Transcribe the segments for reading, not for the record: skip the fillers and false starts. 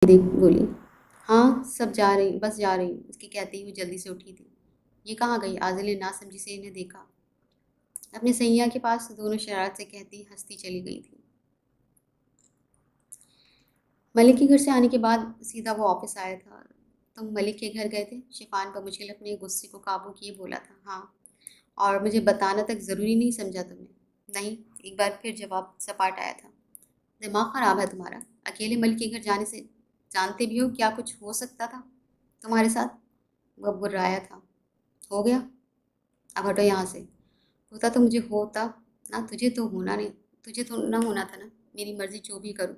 देख बोली। हाँ सब जा रही, बस जा रही हूँ, उसके कहते ही वो जल्दी से उठी थी। ये कहाँ गई? आदिल ने नासमझी से इन्हें देखा। अपने सैया के पास, दोनों शरारत से कहती हंसती चली गई थी। मलिक के घर से आने के बाद सीधा वो ऑफिस आया था। तुम मलिक के घर गए थे? शिफान बमुश्किल अपने गुस्से को काबू किए बोला था। हाँ। और मुझे बताना तक ज़रूरी नहीं समझा तुमने? नहीं। एक बार फिर जवाब सपाट आया था। दिमाग ख़राब है तुम्हारा? अकेले मलिक के घर जाने से जानते भी हो क्या कुछ हो सकता था तुम्हारे साथ? वह बुर्राया था। हो गया, अब हटो यहाँ से। होता तो मुझे होता ना, तुझे तो होना नहीं, तुझे तो ना होना था ना। मेरी मर्जी जो भी करूँ।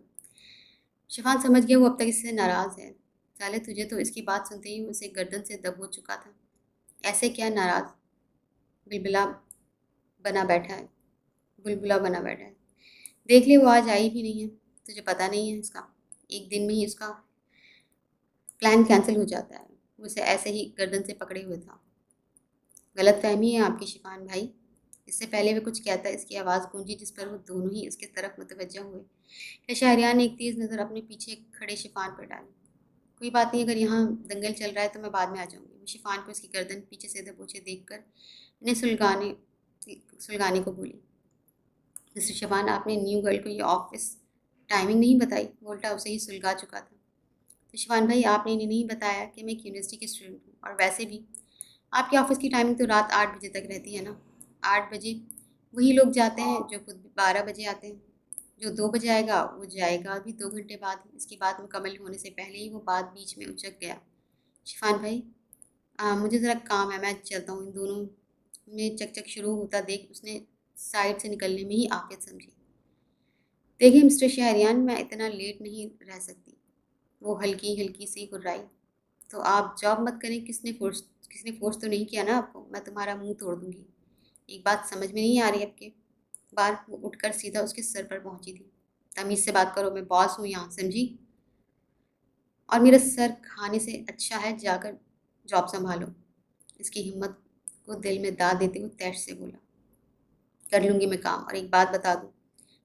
शिफान समझ गया वो अब तक इससे नाराज़ है। साले तुझे तो इसकी बात सुनते ही उसे गर्दन से दब हो चुका था। ऐसे क्या नाराज़? बिलबिला बना बैठा है, बुलबुला बना बैठा है। देख ले वो आज आई भी नहीं है। तुझे पता नहीं है इसका? एक दिन में ही उसका प्लान कैंसिल हो जाता है। वो उसे ऐसे ही गर्दन से पकड़े हुए था। गलत फहमी है आपकी शिफान भाई। इससे पहले वे कुछ कहता इसकी आवाज़ गूंजी जिस पर वो दोनों ही इसके तरफ मुतवज्जा हुए। क्या शहरियार ने एक तेज़ नज़र अपने पीछे खड़े शिफान पर डाली। कोई बात नहीं, अगर यहाँ दंगल चल रहा है तो मैं बाद में आ जाऊँगी। वो शिफान को उसकी गर्दन पीछे से दबोचे देख कर इन्हें सुलगाने को बोली। मिस्टर शिफान, आपने न्यू गर्ल को ये ऑफिस टाइमिंग नहीं बताई? वो उल्टा उसे ही सुलगा चुका था। तो शिफान भाई, आपने इन्हें नहीं बताया कि मैं एक यूनिवर्सिटी की स्टूडेंट हूँ, और वैसे भी आपके ऑफिस की टाइमिंग तो रात 8 बजे तक रहती है ना। 8 बजे वही लोग जाते हैं जो खुद 12 बजे आते हैं। जो 2 बजे आएगा वो जाएगा भी 2 घंटे बाद ही। इसकी बात मुकम्मल होने से पहले ही वो बात बीच में उचक गया। शिफान भाई, मुझे ज़रा काम है, मैं चलता हूँ। इन दोनों में चकचक शुरू होता देख उसने साइड से निकलने में ही आफियत समझी। देखिए मिस्टर शहरियान, मैं इतना लेट नहीं रह सकती। वो हल्की हल्की सी गुर्राई। तो आप जॉब मत करें। किसने फोर्स तो नहीं किया ना आपको? मैं तुम्हारा मुंह तोड़ दूंगी। एक बात समझ में नहीं आ रही आपके बार? वो उठकर सीधा उसके सर पर पहुंची थी। तमीज़ से बात करो, मैं बॉस हूँ यहाँ, समझी? और मेरा सर खाने से अच्छा है जाकर जॉब संभालो। इसकी हिम्मत को दिल में दाद देते हुए तैश से बोला। कर लूँगी मैं काम। और एक बात बता दूँ,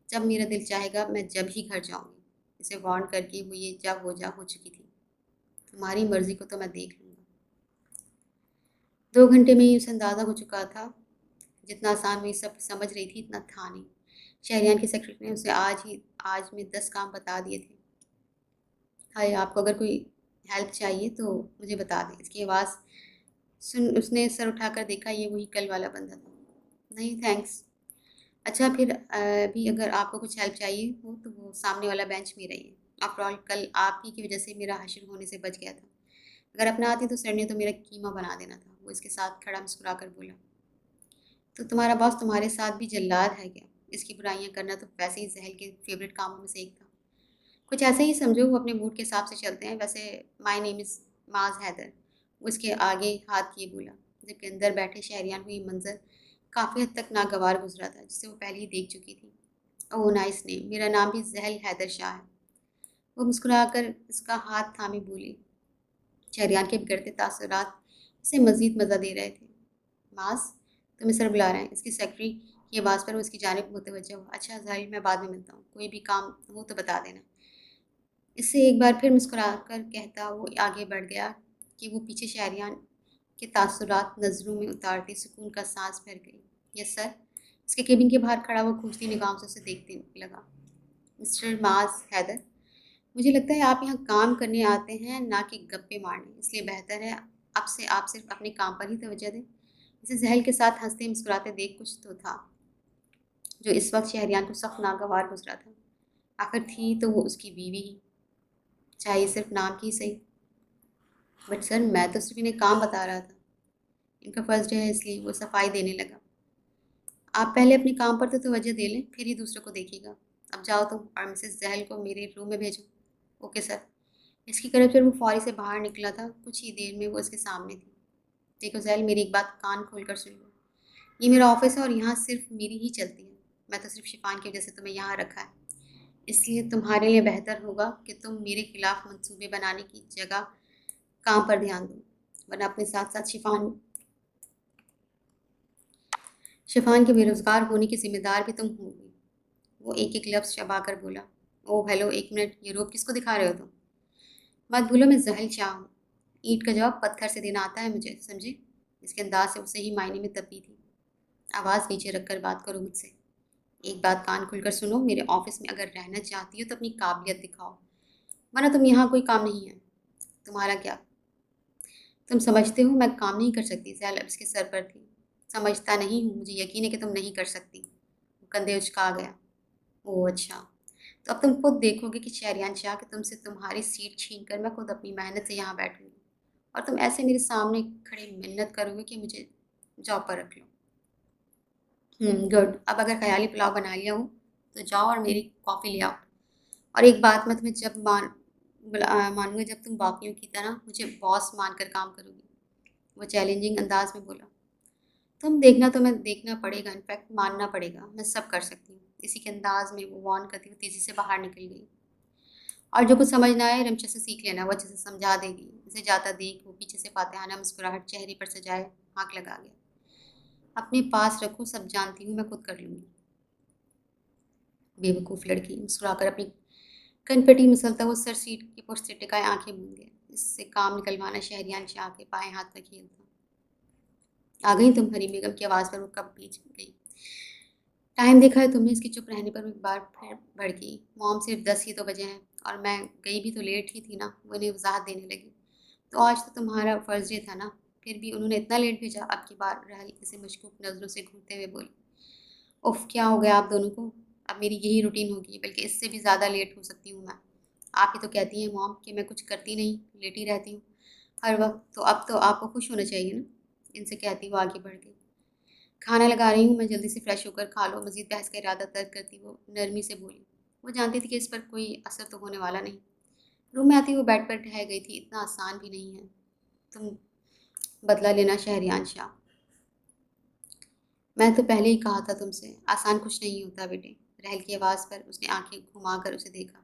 जब मेरा दिल चाहेगा मैं जब ही घर जाऊँगी। इसे वार्न करके वो ये जा हो चुकी थी। तुम्हारी मर्ज़ी को तो मैं देख लूँगा। 2 घंटे में ही उसे अंदाज़ा हो चुका था। जितना आसान वो ये सब समझ रही थी इतना था नहीं। शहरियान की सेक्रेटरी ने उसे आज में 10 काम बता दिए थे। हाय, आपको अगर कोई हेल्प चाहिए तो मुझे बता दें। इसकी आवाज़ सुन उसने सर उठाकर देखा, ये वही कल वाला बंदा था। नहीं थैंक्स। अच्छा फिर अभी अगर आपको कुछ हेल्प चाहिए हो तो वो सामने वाला बेंच मेरा ही है। आफ्टर ऑल कल आप ही की वजह से मेरा हश्र होने से बच गया था। अगर अपना आती तो सर ने तो मेरा कीमा बना देना था। वो इसके साथ खड़ा मुस्कुरा कर बोला। तो तुम्हारा बॉस तुम्हारे साथ भी जल्लाद है क्या? इसकी बुराइयां करना तो वैसे ही जहल के फेवरेट कामों में से एक था। कुछ ऐसे ही समझो, वो अपने मूड के हिसाब से चलते हैं। वैसे माय नेम इज़ माज हैदर। वो इसके आगे हाथ किए बोला, जबकि अंदर बैठे शहरियान को ये मंजर काफ़ी हद तक नागवार गुजरा था, जिसे वो पहले ही देख चुकी थी। ओह नाइस नेम, मेरा नाम भी जहल हैदर शाह है। वो मुस्कुराकर इसका हाथ थामी बोली। शहरियार के बिगड़ते तासुरात उसे मज़ीद मज़ा दे रहे थे। मास, तुम्हें सर बुला रहे हैं। इसकी सेक्रेटरी की आवाज़ पर वो इसकी जानिब मुतवज्जा हुआ। अच्छा ज़ाहिर, मैं बाद में मिलता हूँ, कोई भी काम हो तो बता देना। इससे एक बार फिर मुस्कुराकर कहता वो आगे बढ़ गया कि वो पीछे शहरियान के तासुरात नज़रों में उतारती सुकून का सांस भर गई। Yes sir. इसके केबिन के बाहर खड़ा वो खूंजती निगाहों से उसे देखने लगा। मिस्टर माज हैदर, मुझे लगता है आप यहाँ काम करने आते हैं ना कि गप्पे मारने, इसलिए बेहतर है अब से आप सिर्फ अपने काम पर ही तवज्जो दें। इसे जहल के साथ हंसते मुस्कुराते देख कुछ तो था जो इस वक्त शहरियान को सख्त नागवार गुजरा था। आखिर थी तो वो उसकी बीवी ही, चाहे सिर्फ नाम की ही सही। बट सर, मैं तो सिर्फ इन्हें काम बता रहा था। इनका फर्स्ट डे है इसलिए वो सफाई देने लगा। आप पहले अपने काम पर तो तवज्जो दे लें, फिर ही दूसरों को देखिएगा। अब जाओ तुम और मिसेस जहल को मेरे रूम में भेजो। Okay sir. इसकी तरफ जब वो फौरी से बाहर निकला था, कुछ ही देर में वो इसके सामने थी। देखो जहल, मेरी एक बात कान खोल कर सुन लो। ये मेरा ऑफिस है और यहाँ सिर्फ मेरी ही चलती है। मैं तो सिर्फ शिफान की वजह से तुम्हें यहाँ रखा है। इसलिए तुम्हारे लिए बेहतर होगा कि तुम मेरे खिलाफ मंसूबे बनाने की जगह काम पर ध्यान दो, वरना अपने साथ साथ शिफान शिफान के बेरोज़गार होने की ज़िम्मेदार भी तुम होगी। वो एक एक लफ्ज़ चबा कर बोला। ओह हेलो, एक मिनट, ये रोब किसको दिखा रहे हो तुम? मत भूलो मैं जहल चाह हूँ। ईंट का जवाब पत्थर से देना आता है मुझे, समझे? इसके अंदाज से उसे ही मायने में तब्दी थी। आवाज़ नीचे रखकर बात करो मुझसे। एक बात कान खुलकर सुनो, मेरे ऑफिस में अगर रहना चाहती हो तो अपनी काबिलियत दिखाओ, वरना तुम यहाँ कोई काम नहीं है। तुम्हारा क्या? तुम समझते हो मैं काम नहीं कर सकती? ज़ैल अब इसके सर पर थी। समझता नहीं हूँ, मुझे यकीन है कि तुम नहीं कर सकती। वो कंधे उचका गया। ओह अच्छा, तो अब तुम खुद देखोगे कि शहरियान शाह कि तुमसे तुम्हारी सीट छीन कर मैं खुद अपनी मेहनत से यहाँ बैठूंगी, और तुम ऐसे मेरे सामने खड़े मिन्नत करोगे कि मुझे जॉब पर रख लो। गुड। अब अगर ख्याली पुलाव बना लिया हो तो जाओ और मेरी कॉफ़ी ले आओ। और एक बात मैं तुम्हें जब मानूंगा जब तुम बाकियों की तरह मुझे बॉस मानकर काम करोगी। वो चैलेंजिंग अंदाज में बोला। तुम देखना, तुम्हें देखना पड़ेगा, इनफैक्ट मानना पड़ेगा, मैं सब कर सकती हूँ। इसी के अंदाज में वो वॉर्न करती हुई तेजी से बाहर निकल गई। और जो कुछ समझ ना आए रमशा से सीख लेना, वो अच्छे से समझा देगी। उसे जाता देख वो पीछे से फातिहाना मुस्कुराहट चेहरे पर सजाए हाँक लगा गया। अपने पास रखो, सब जानती हूँ, मैं खुद कर लूँगी। बेवकूफ़ लड़की, मुस्कुराकर अपनी कनपटी मसलता वो सर सीट की पुष्ट से टिकाए आंखें मूंद गया। इससे काम निकलवाना शहरियान शाह के बाएं हाथ का खेल था। आ गई तुम? हरी बेगम की आवाज़ पर वो कब बीच गई। टाइम देखा है तुमने? इसके चुप रहने पर वो एक बार फिर भड़की। मॉम सिर्फ 10 ही तो बजे हैं, और मैं गई भी तो लेट ही थी ना। वो इन्हें वजाहत देने लगी। तो आज तो तुम्हारा फर्ज डे था ना, फिर भी उन्होंने इतना लेट भेजा। अब की बार रहल इसे मशकूक नज़रों से घूरते हुए बोली। उफ, क्या हो गया आप दोनों को? अब मेरी यही रूटीन होगी, बल्कि इससे भी ज़्यादा लेट हो सकती हूँ मैं। आप ही तो कहती हैं मॉम कि मैं कुछ करती नहीं, लेटी रहती हूँ हर वक्त, तो अब तो आपको खुश होना चाहिए ना। इनसे कहती वो आगे बढ़ गई। खाना लगा रही हूँ मैं, जल्दी से फ्रेश होकर खा लो। मजीद बहस का इरादा तर्क करती वो नरमी से बोली। वो जानती थी कि इस पर कोई असर तो होने वाला नहीं। रूम में आती वो बेड पर ढह गई थी। इतना आसान भी नहीं है तुम बदला लेना शहरियान शाह। मैं तो पहले ही कहा था तुमसे, आसान कुछ नहीं होता बेटे। रहल की आवाज़ पर उसने आंखें घुमाकर उसे देखा।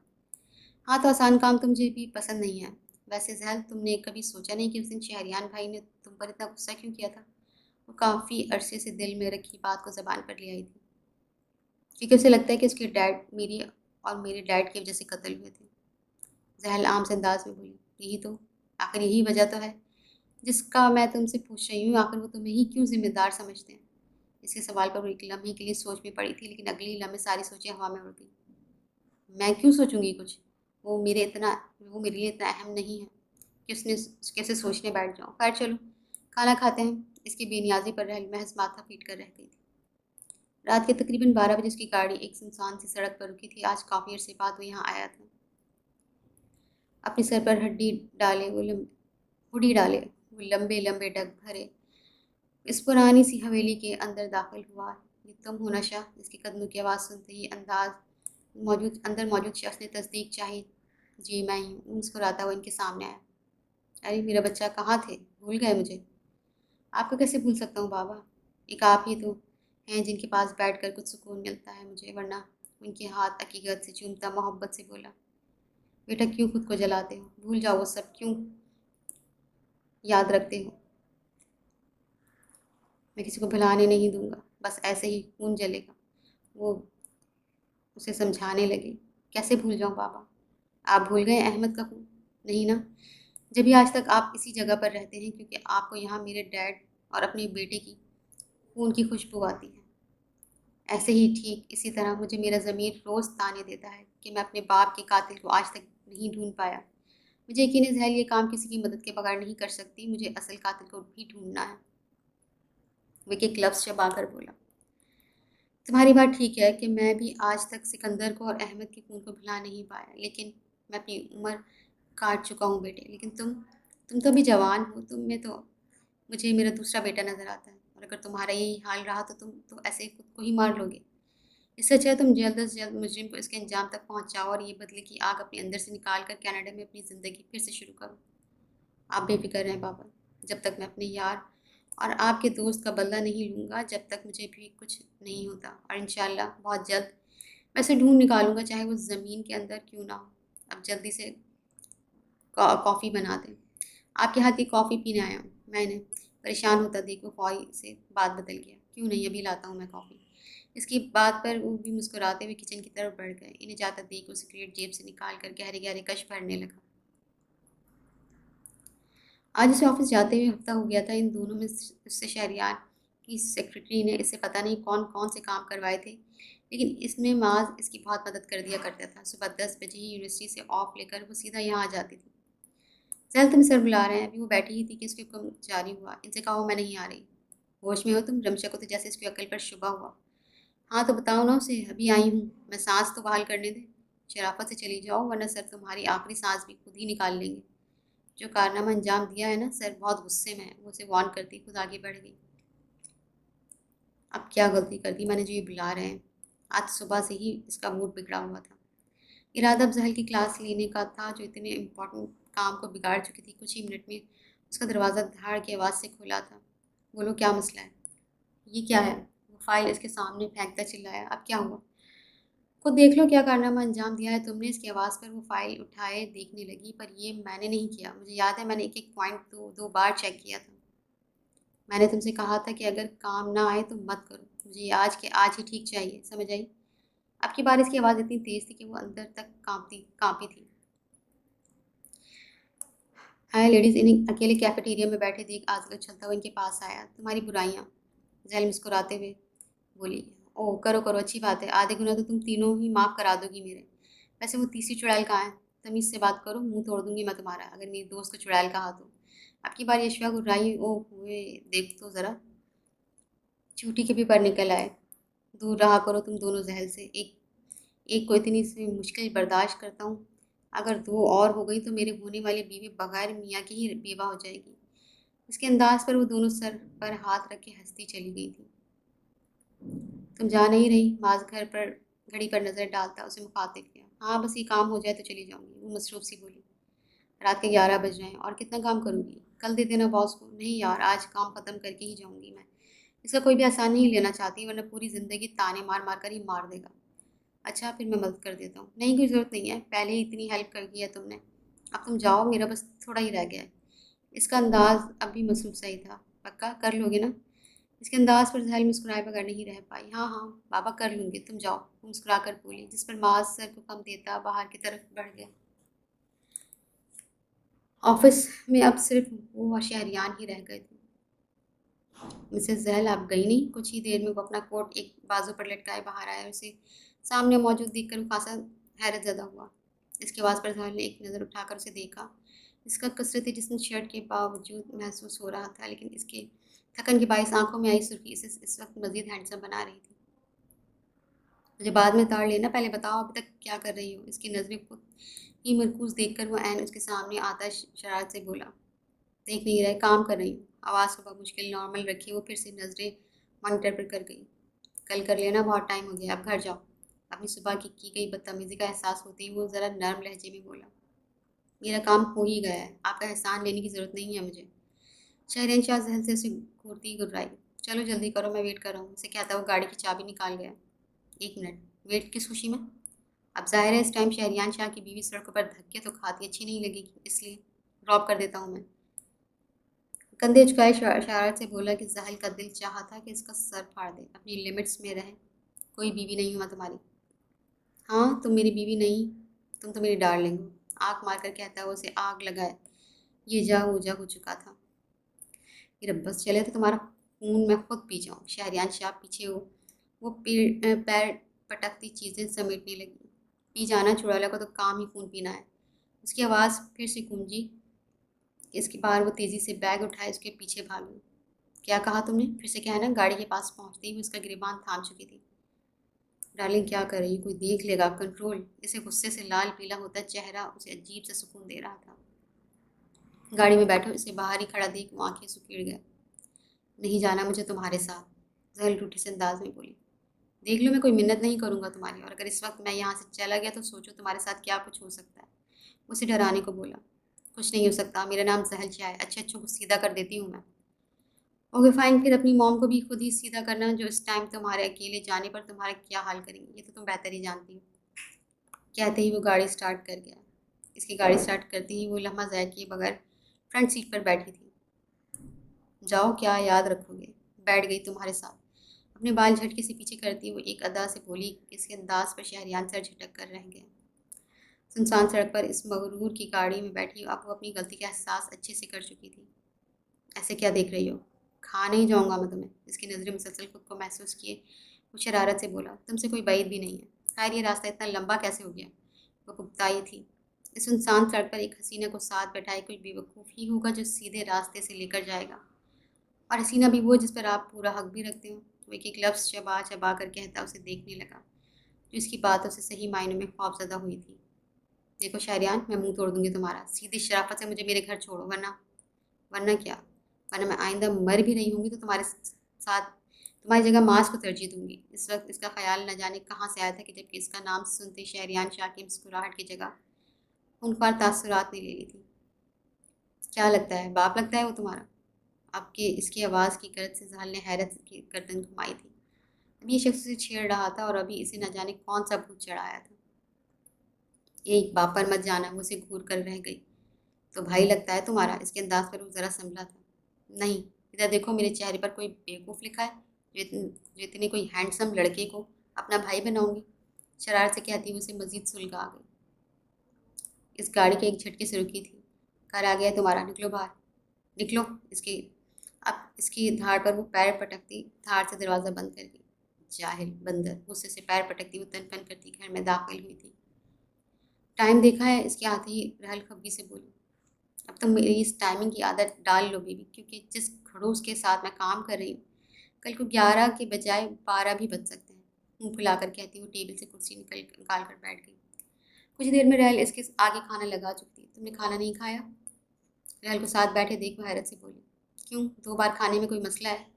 हाँ, तो आसान काम तो मुझे भी पसंद नहीं है। वैसे जहल, तुमने कभी सोचा नहीं कि उस दिन शहरियान भाई ने तुम पर इतना गुस्सा क्यों किया था? वो काफ़ी अरसे से दिल में रखी बात को ज़बान पर ले आई थी। क्योंकि उसे लगता है कि उसके डैड मेरी और मेरे डैड की वजह से कत्ल हुए थे। जहल आम से अंदाज में बोली। यही तो, आखिर यही वजह तो है जिसका मैं तुमसे पूछ रही हूँ। आखिर वो तुम्हें ही क्यों जिम्मेदार समझते हैं? इसके सवाल पर वो एक लम्हे के लिए सोच में पड़ी थी, लेकिन अगले ही लम्हे सारी सोचें हवा में उड़ गई। मैं क्यों सोचूंगी कुछ? वो मेरे इतना वो मेरे लिए इतना अहम नहीं है कि उसने कैसे सोचने बैठ जाऊँ। खैर चलो, खाना खाते हैं। इसकी बेनियाजी पर रहल महज माथा पीट कर रह गई थी। रात के तकरीबन 12 बजे उसकी गाड़ी एक सुनसान सी सड़क पर रुकी थी। आज काफ़ी अरसे बाद वो यहाँ आया था। अपने सर पर हुडी डाले वो लंबे लंबे डग भरे इस पुरानी सी हवेली के अंदर दाखिल हुआ। ये तुम हो नशा? इसके कदमों की आवाज़ सुनते ही अंदर मौजूद शख्स ने तस्दीक चाही। जी मैं ही हूँ। वो मुस्कुराता हुआ इनके सामने आया। अरे मेरा बच्चा, कहाँ थे? भूल गए मुझे? आपको कैसे भूल सकता हूँ बाबा? एक आप ही तो हैं जिनके पास बैठकर कुछ सुकून मिलता है मुझे, वरना। उनके हाथ हकीकत से चूमता मोहब्बत से बोला। बेटा, क्यों खुद को जलाते हो? भूल जाओ वो सब, क्यों याद रखते हो? मैं किसी को भुलाने नहीं दूंगा, बस ऐसे ही खून जलेगा। वो उसे समझाने लगे। कैसे भूल जाऊं बाबा? आप भूल गए अहमद का खून? नहीं ना? जब भी आज तक आप इसी जगह पर रहते हैं क्योंकि आपको यहाँ मेरे डैड और अपने बेटे की खून की खुशबू आती है। ऐसे ही ठीक इसी तरह मुझे मेरा ज़मीर रोज़ ताने देता है कि मैं अपने बाप के कातिल को आज तक नहीं ढूंढ पाया। मुझे यकीन है जहल, ये काम किसी की मदद के बगैर नहीं कर सकती। मुझे असल कातिल को भी ढूंढना है। विकी क्लब्स चबा कर बोला। तुम्हारी बात ठीक है कि मैं भी आज तक सिकंदर को और अहमद के खून को भुला नहीं पाया, लेकिन मैं अपनी उम्र काट चुका हूँ बेटे। लेकिन तुम तो अभी जवान हो। तुम में तो मुझे मेरा दूसरा बेटा नज़र आता है, और अगर तुम्हारा यही हाल रहा तो तुम तो ऐसे ही खुद को ही मार लोगे। इससे अच्छा है तुम जल्द से जल्द मुजरिम को इसके अंजाम तक पहुंचाओ और ये बदले की आग अपने अंदर से निकाल कर कनाडा में अपनी ज़िंदगी फिर से शुरू करो। आप बेफिक्र रहें बाबा। जब तक मैं अपने यार और आपके दोस्त का बदला नहीं लूँगा, जब तक मुझे भी कुछ नहीं होता। और इंशाल्लाह बहुत जल्द मैं इसे ढूंढ निकालूंगा, चाहे वो ज़मीन के अंदर क्यों ना हो। अब जल्दी से कॉफ़ी बना दें। आपके हाथ की कॉफ़ी पीने आया हूँ। मैंने परेशान होता देखो फौरी से बात बदल गया। क्यों नहीं, अभी लाता हूँ मैं कॉफ़ी। इसकी बात पर वो भी मुस्कुराते हुए किचन की तरफ बढ़ गए। इन्हें जाता देख वो सिगरेट जेब से निकाल कर गहरे गहरे कश भरने लगा। آج اسے آفس جاتے ہوئے ہفتہ ہو گیا تھا، ان دونوں میں سے شہریار کی سیکرٹری نے اسے پتہ نہیں کون کون سے کام کروائے تھے، لیکن اس میں معاذ اس کی بہت مدد کر دیا کرتا تھا۔ صبح 10 بجے ہی یونیورسٹی سے آف لے کر وہ سیدھا یہاں آ جاتی تھی۔ سہل تم سر بلا رہے ہیں۔ ابھی وہ بیٹھی ہی تھی کہ اس کے حکم جاری ہوا، ان سے کہو میں نہیں آ رہی۔ ہوش میں ہو تم؟ رمشا کو تو جیسے اس کی عقل پر شبہ ہوا۔ ہاں تو بتاؤ نا اسے، ابھی آئی ہوں میں، سانس تو بحال کرنے دے۔ شرافت سے چلی جاؤ ورنہ سر تمہاری آخری سانس بھی خود ہی نکال لیں گے۔ جو کارنامہ انجام دیا ہے نا سر، بہت غصے میں ہے، وہ اسے وارن کرتی خود آگے بڑھ گئی۔ اب کیا غلطی کر دی میں نے جو یہ بلا رہے ہیں؟ آج صبح سے ہی اس کا موڈ بگڑا ہوا تھا۔ ارادہ افضل کی کلاس لینے کا تھا جو اتنے امپورٹنٹ کام کو بگاڑ چکی تھی۔ کچھ ہی منٹ میں اس کا دروازہ دھاڑ کی آواز سے کھلا تھا۔ بولو کیا مسئلہ ہے؟ یہ کیا ہے؟ وہ فائل اس کے سامنے پھینکتا چلایا۔ اب کیا ہوا؟ خود دیکھ لو کیا کارنامہ انجام دیا ہے تم نے۔ اس کی آواز پر وہ فائل اٹھائے دیکھنے لگی۔ پر یہ میں نے نہیں کیا، مجھے یاد ہے میں نے ایک ایک پوائنٹ دو دو بار چیک کیا تھا۔ میں نے تم سے کہا تھا کہ اگر کام نہ آئے تو مت کرو، مجھے یہ آج کے آج ہی ٹھیک چاہیے، سمجھ آئی؟ اب کی بار اس کی آواز اتنی تیز تھی کہ وہ اندر تک کانپی تھی۔ ہائے لیڈیز، انہیں اکیلے کیفیٹیریا میں بیٹھے دیکھ آزل اچھلتا ہوا ان کے پاس آیا۔ تمہاری برائیاں، زہل مسکراتے ہوئے بولی۔ او کرو کرو، اچھی بات ہے، آدھے گناہ تو تم تینوں ہی معاف کرا دو گی میرے۔ ویسے وہ تیسری چڑیل کہاں ہے؟ تمیز سے بات کرو، منہ توڑ دوں گی میں تمہارا اگر میری دوست کو چڑیل کہا تو۔ اب کی بار یشوا گرائی۔ او ہوئے دیکھ تو ذرا، چوٹی کے بھی پر نکل آئے۔ دور رہا کرو تم دونوں زہل سے، ایک کو اتنی سی مشکل برداشت کرتا ہوں، اگر دو اور ہو گئی تو میرے ہونے والی بیوی بغیر میاں کی ہی بیوہ ہو جائے گی۔ اس کے انداز پر وہ دونوں سر پر ہاتھ رکھ کے ہنستی چلی گئی تھی۔ تم جا نہیں رہی؟ معاذ گھڑی پر نظر ڈالتا اسے مخاطب کیا۔ ہاں بس یہ کام ہو جائے تو چلی جاؤں گی، وہ مصروف سی بولی۔ رات کے 11 بج رہے ہیں اور کتنا کام کروں گی؟ کل دے دینا باس کو۔ نہیں یار، آج کام ختم کر کے ہی جاؤں گی میں، اس کا کوئی بھی احسان نہیں لینا چاہتی ورنہ پوری زندگی تانے مار مار کر ہی مار دے گا۔ اچھا پھر میں مدد کر دیتا ہوں۔ نہیں کوئی ضرورت نہیں ہے، پہلے ہی اتنی ہیلپ کر دی ہے تم نے، اب تم جاؤ، میرا بس تھوڑا ہی رہ گیا ہے۔ اس کا انداز اب بھی مصروف صحیح تھا۔ پکا کر لو گے نا؟ اس کے انداز پر زہل مسکرائے بغیر نہیں رہ پائی۔ ہاں ہاں بابا کر لوں گی، تم جاؤ، وہ مسکرا کر بولی، جس پر معاذ سر کو کم دیتا باہر کی طرف بڑھ گیا۔ آفس میں اب صرف وہ اور شہریان ہی رہ گئے تھے۔ مسز زہل آپ گئی نہیں؟ کچھ ہی دیر میں وہ اپنا کوٹ ایک بازو پر لٹکائے باہر آیا اور اسے سامنے موجود دیکھ کر وہ خاصا حیرت زدہ ہوا۔ اس کی آواز پر زہل نے ایک نظر اٹھا کر اسے دیکھا۔ اس کا کثرت جسم شرٹ کے باوجود محسوس ہو رہا تھا، لیکن اس کے تھکن کے باعث آنکھوں میں آئی سرخی اسے اس وقت مزید ہینڈسم بنا رہی تھی۔ مجھے بعد میں تاڑ لینا، پہلے بتاؤ ابھی تک کیا کر رہی ہو؟ اس کی نظریں خود ہی مرکوز دیکھ کر وہ عین اس کے سامنے آتا شرارت سے بولا۔ دیکھ نہیں رہے، کام کر رہی ہوں۔ آواز کو بمشکل نارمل رکھی وہ پھر سے نظریں مانیٹر پر کر گئی۔ کل کر لینا، بہت ٹائم ہو گیا، اب گھر جاؤ۔ اپنی صبح کی گئی بدتمیزی کا احساس ہوتے ہی وہ ذرا نرم لہجے میں بولا۔ میرا کام ہو ہی گیا ہے، آپ کا احسان لینے کی ضرورت نہیں ہے مجھے۔ شہرنشاہ ذہن سے اسے گھورتی گرائی۔ چلو جلدی کرو، میں ویٹ کر رہا ہوں، اسے کہتا وہ گاڑی کی چابی نکال گیا۔ ایک منٹ، ویٹ کس خوشی میں؟ اب ظاہر ہے اس ٹائم شہریان شاہ کی بیوی سڑکوں پر دھکے تو کھاتی اچھی نہیں لگے گی، اس لیے ڈراپ کر دیتا ہوں میں۔ کندھے جھکائے شرارت سے بولا کہ زحل کا دل چاہا تھا کہ اس کا سر پھاڑ دے، اپنی لمٹس میں رہے، کوئی بیوی نہیں ہوا تمہاری۔ ہاں تم میری بیوی نہیں، تم تو میری ڈارلنگ ہو، آنکھ مار کر کہتا وہ اسے آگ لگائے یہ جا اوجا ہو چکا تھا۔ میرا بس چلے تو تمہارا خون میں خود پی جاؤں۔ شہریان شاہ پیچھے ہو وہ پیر پٹکتی چیزیں سمیٹنے لگی۔ پی جانا چڑیلا کو تو کام ہی خون پینا ہے۔ اس کی آواز پھر سے گونجی۔ اس کے بعد وہ تیزی سے بیگ اٹھائے اس کے پیچھے بھاگی۔ کیا کہا تم نے؟ پھر سے کہنا۔ گاڑی کے پاس پہنچتے ہی وہ اس کا گریبان تھام چکی تھی۔ ڈارلنگ کیا کر رہی، کوئی دیکھ لے گا، کنٹرول۔ اسے غصے سے لال پیلا ہوتا چہرہ اسے عجیب سے سکون دے رہا تھا۔ گاڑی میں بیٹھو، اسے باہر ہی کھڑا دیکھ وہ آنکھیں سکیڑ گیا۔ نہیں جانا مجھے تمہارے ساتھ، زحل ٹوٹی سے انداز میں بولی۔ دیکھ لو میں کوئی منت نہیں کروں گا تمہاری، اور اگر اس وقت میں یہاں سے چلا گیا تو سوچو تمہارے ساتھ کیا کچھ ہو سکتا ہے۔ اسے ڈرانے کو بولا۔ کچھ نہیں ہو سکتا، میرا نام زحل شاہ ہے، اچھے اچھوں کو سیدھا کر دیتی ہوں میں۔ اوکے فائن، پھر اپنی موم کو بھی خود ہی سیدھا کرنا، جو اس ٹائم تمہارے اکیلے جانے پر تمہارا کیا حال کریں گے، یہ تو تم بہتر ہی جانتی ہو۔ کہتے ہی وہ گاڑی سٹارٹ کر گیا۔ اس کی گاڑی سٹارٹ کرتے ہی وہ لمحہ ضائع کیے بغیر فرنٹ سیٹ پر بیٹھی تھی۔ جاؤ، کیا یاد رکھو گے، بیٹھ گئی تمہارے ساتھ۔ اپنے بال جھٹکے سے پیچھے کرتی وہ ایک ادا سے بولی، اس کے انداز پر شہریان سر جھٹک کر رہ گیا۔ सुनसान सड़क पर इस मगरूर की गाड़ी में बैठी अब वो अपनी गलती का एहसास अच्छे से कर चुकी थी। ऐसे क्या देख रही हो? खा नहीं जाऊंगा मैं तुम्हें। इसकी नज़रें मुसलसल खुद को महसूस किए वो शरारत से बोला, तुमसे कोई बैद भी नहीं है। खैर ये रास्ता इतना लंबा कैसे हो गया? वो पुख्ताई थी। इस सुनसान सड़क पर एक हसीना को साथ बैठाए कोई बेवकूफ़ ही होगा जो सीधे रास्ते से लेकर जाएगा। और हसीना भी वो जिस पर आप पूरा हक भी रखते हो। वो एक एक लफ्ज़ चबा चबा कर कहता उसे देखने लगा, जो इसकी बातों से सही मायनों में खौफजदा हुई थी। देखो शहरियान, मैं मुंह तोड़ दूंगी तुम्हारा। सीधी शराफत से मुझे मेरे घर छोड़ो, वरना वरना क्या? वरना मैं आइंदा मर भी रही होंगी तो तुम्हारे साथ तुम्हारी जगह मांस को तरजीह दूंगी। इस वक्त इसका ख्याल न जाने कहाँ से आया था कि जबकि इसका नाम सुनते शहरियान शाह की मुस्कुराहट की जगह उन पर तासुरात ने ले ली थी। क्या लगता है, बाप लगता है वो तुम्हारा? आपके इसकी आवाज़ की करत से जहाल ने हैरत की गर्दन घुमाई थी। अभी ये शख्स उसे छेड़ रहा था और अभी इसे न जाने कौन सा भूत चढ़ाया था। एक बाप पर मत जाना, वो उसे घूर कर रह गई। तो भाई लगता है तुम्हारा? इसके अंदाज पर वो ज़रा संभला था। नहीं, इधर देखो, मेरे चेहरे पर कोई बेवकूफ़ लिखा है जो इतने कोई हैंडसम लड़के को अपना भाई बनाऊंगी? शरारत से कहती हुई उसे मजीद सुलगा गई। इस गाड़ी के एक झटके से रुकी थी। घर आ गया तुम्हारा, निकलो बाहर, निकलो। इसके अब इसकी धार पर वो पैर पटकती धार से दरवाज़ा बंद कर दी। जाहिल बंदर, गुस्से से पैर पटकती वो तन तन करती घर में दाखिल हुई थी। टाइम देखा है? इसके आते ही रहल खब्बी से बोली। अब तो मेरी इस टाइमिंग की आदत डाल लो बेबी, क्योंकि जिस खड़ूस के साथ मैं काम कर रही हूँ, कल को 11 के बजाय 12 भी बज सकते हैं। मुंह फुलाकर कहती वो टेबल से कुर्सी निकाल कर बैठ गई। कुछ देर में रहल इसके आगे खाना लगा चुकी थी। तुमने खाना नहीं खाया? रहल को साथ बैठे देख वो हैरत से बोली। क्यों, 2 बार खाने में कोई मसला है?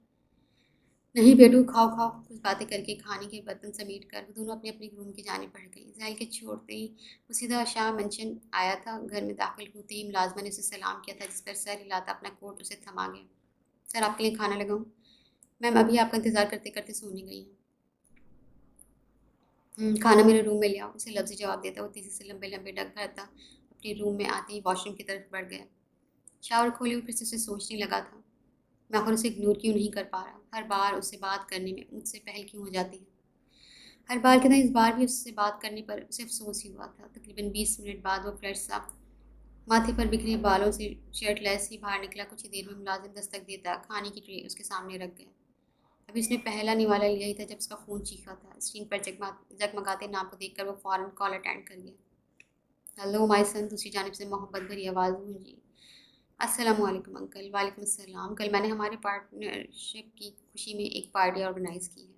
नहीं बेटू, खाओ खाओ। कुछ बातें करके खाने के बर्तन समेट कर वो दोनों अपने अपने रूम की जाने बढ़ गई। जहल के छोड़ते ही वो सीधा शाह मंशन आया था। घर में दाखिल होते ही मुलाजमा ने उसे सलाम किया था, जिस पर सर हिलाता अपना कोट उसे थमा गया। सर, आपके लिए खाना लगाऊं? मैम अभी आपका इंतज़ार करते करते सोने गई हैं। खाना मेरे रूम में ले आओ, उसे लफ्ज़ी जवाब देता वो तेज़ी से लंबे लंबे डग भरता अपने रूम में आते ही वॉशरूम की तरफ बढ़ गया। शावर खोले वो फिर से उसे सोचने लगा था, मैं आखिर उसे इग्नोर क्यों नहीं कर पा रहा? हर बार उससे बात करने में मुझसे पहल क्यों हो जाती है? हर बार की तरह इस बार भी उससे बात करने पर उसे अफसोस ही हुआ था। तकरीबन 20 मिनट बाद वो फ्रेश सा माथे पर बिखरे बालों से शर्टलेस ही बाहर निकला। कुछ ही देर में मुलाजिम दस्तक देता खाने की ट्रे उसके सामने रख गया। अभी उसने पहला निवाला लिया ही था जब उसका फ़ोन चीखा था। स्क्रीन पर जगमगाते नाम को देखकर वो फ़ौरन कॉल अटेंड कर गया। हेलो माय सन, दूसरी जानिब से मोहब्बत भरी आवाज़ गूंजी। अस्सलाम वालेकुम अंकल। वालेकुम अस्सलाम। कल मैंने हमारे पार्टनरशिप की खुशी में एक पार्टी ऑर्गेनाइज़ की है,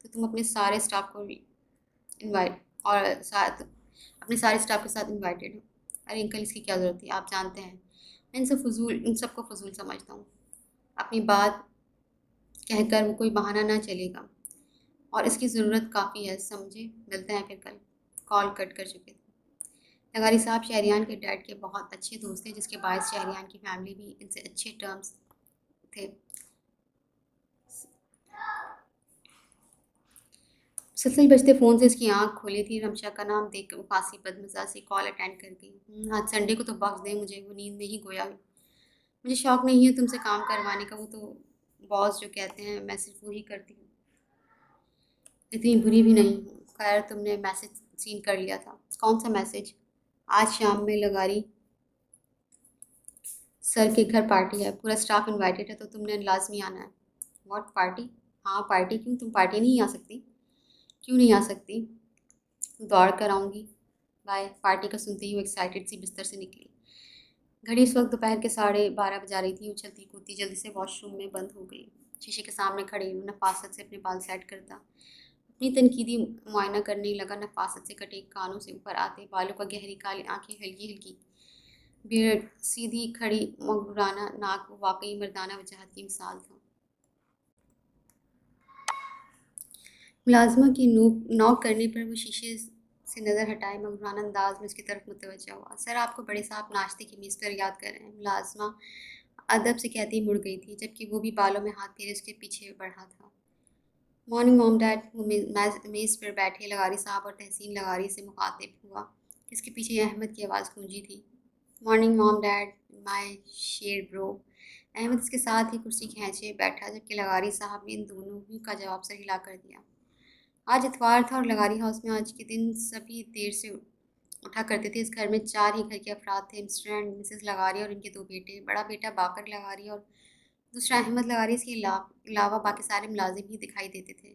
तो तुम अपने सारे स्टाफ को इनवाइट और साथ अपने सारे स्टाफ के साथ इनवाइटेड हो। अरे अंकल, इसकी क्या ज़रूरत थी? आप जानते हैं मैं इन सबको फजूल समझता हूँ। अपनी बात कहकर वो कोई बहाना ना चलेगा और इसकी ज़रूरत काफ़ी है, समझे? मिलते हैं फिर कल। कॉल कट कर चुके थे। लगारी साहब शहरियान के डैड के बहुत अच्छे दोस्त थे, जिसके बायस शहरियान की फैमिली भी इनसे अच्छे टर्म्स थे। मुसलसल बजते फ़ोन से इसकी आंख खुली थी। रमशा का नाम देख कर वो खासी बदमज़ा से कॉल अटेंड कर गई। आज संडे को तो बख्श दें मुझे, वो नींद में ही गोया हुई। मुझे शौक नहीं है तुमसे काम करवाने का, वो तो बॉस जो कहते हैं मैं सिर्फ वही करती हूँ। इतनी बुरी भी नहीं हूँ। खैर, तुमने मैसेज सीन कर लिया था? कौन सा मैसेज? आज शाम में लगारी सर के घर पार्टी है, पूरा स्टाफ इनवाइटेड है, तो तुमने लाजमी आना है। What party? हाँ पार्टी, क्यों तुम पार्टी नहीं आ सकती? क्यों नहीं आ सकती? दौड़ कर आऊँगी। बाय। पार्टी का सुनते ही वो एक्साइटेड सी बिस्तर से निकली। घड़ी इस वक्त दोपहर के 12:30 बजा रही थी। उछलती कूदती जल्दी से वॉशरूम में बंद हो गई। शीशे के सामने खड़ी हुई नफासत से अपने बाल सेट करता अपनी तनकीदी मुआयना करने लगा। नफासत से कटे कानों से ऊपर आते बालों का गहरी काली आंखें, हल्की हल्की बियर्ड, सीधी खड़ी मगराना नाक, वो वाकई मर्दाना वजाहत की मिसाल था। मुलाजमा की नॉक करने पर वो शीशे से नज़र हटाए मगराना अंदाज में उसकी तरफ मुतवज्जा हुआ। सर, आपको बड़े साहब नाश्ते की मेज़ पर याद कर रहे हैं। मुलाजमा अदब से कहती मुड़ गई थी, जबकि वो भी बालों में हाथ फेरे उसके पीछे बढ़ा था। Morning mom dad. वो मेज़ पर बैठे लगारी साहब और तहसीन लगारी से मुखातिब हुआ। इसके पीछे अहमद की आवाज़ गूंजी थी। मॉर्निंग मॉम डैड, माय शेर ब्रो। अहमद इसके साथ ही कुर्सी खींचे बैठा, जबकि लगारी साहब ने इन दोनों ही का जवाब सर हिला कर दिया। आज इतवार था और लगारी हाउस में आज के दिन सभी देर से اٹھا کرتے تھے۔ اس گھر میں 4 ہی گھر کے افراد تھے، مسٹر اینڈ مسز لغاری اور ان کے 2 بیٹے، بڑا بیٹا باقر لغاری اور دوسرا احمد لغاری۔ اس کے علاوہ باقی سارے ملازم ہی دکھائی دیتے تھے۔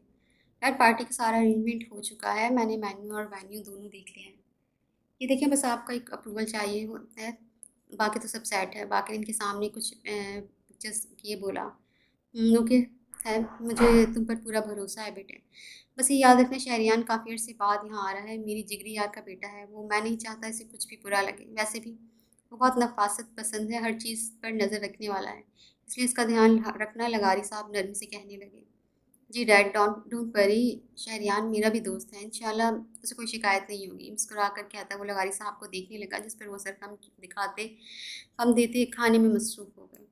یار پارٹی کا سارا ارینجمنٹ ہو چکا ہے، میں نے مینیو اور وینیو دونوں دیکھ لیے ہیں۔ یہ دیکھیں بس آپ کا ایک اپروول چاہیے ہے، باقی تو سب سیٹ ہے۔ باقی ان کے سامنے کچھ پکچرس کیے بولا اوکے ہے، مجھے تم پر پورا بھروسہ ہے بیٹے۔ بس یہ یاد رکھنا شہریان کافی عرصے بعد یہاں آ رہا ہے، میری جگری یار کا بیٹا ہے وہ، میں نہیں چاہتا اسے کچھ بھی برا لگے۔ ویسے بھی وہ بہت نفاست پسند ہے، ہر چیز پر نظر رکھنے والا ہے، اس لیے اس کا دھیان رکھنا۔ لغاری صاحب نرمی سے کہنے لگے۔ جی ڈیڈ ڈونٹ وری، شہریان میرا بھی دوست ہے، انشاءاللہ اسے کوئی شکایت نہیں ہوگی، مسکرا کر کہتا وہ لغاری صاحب کو دیکھنے لگا، جس پر وہ سر خم دکھاتے خم دیتے کھانے میں مصروف ہو گئے۔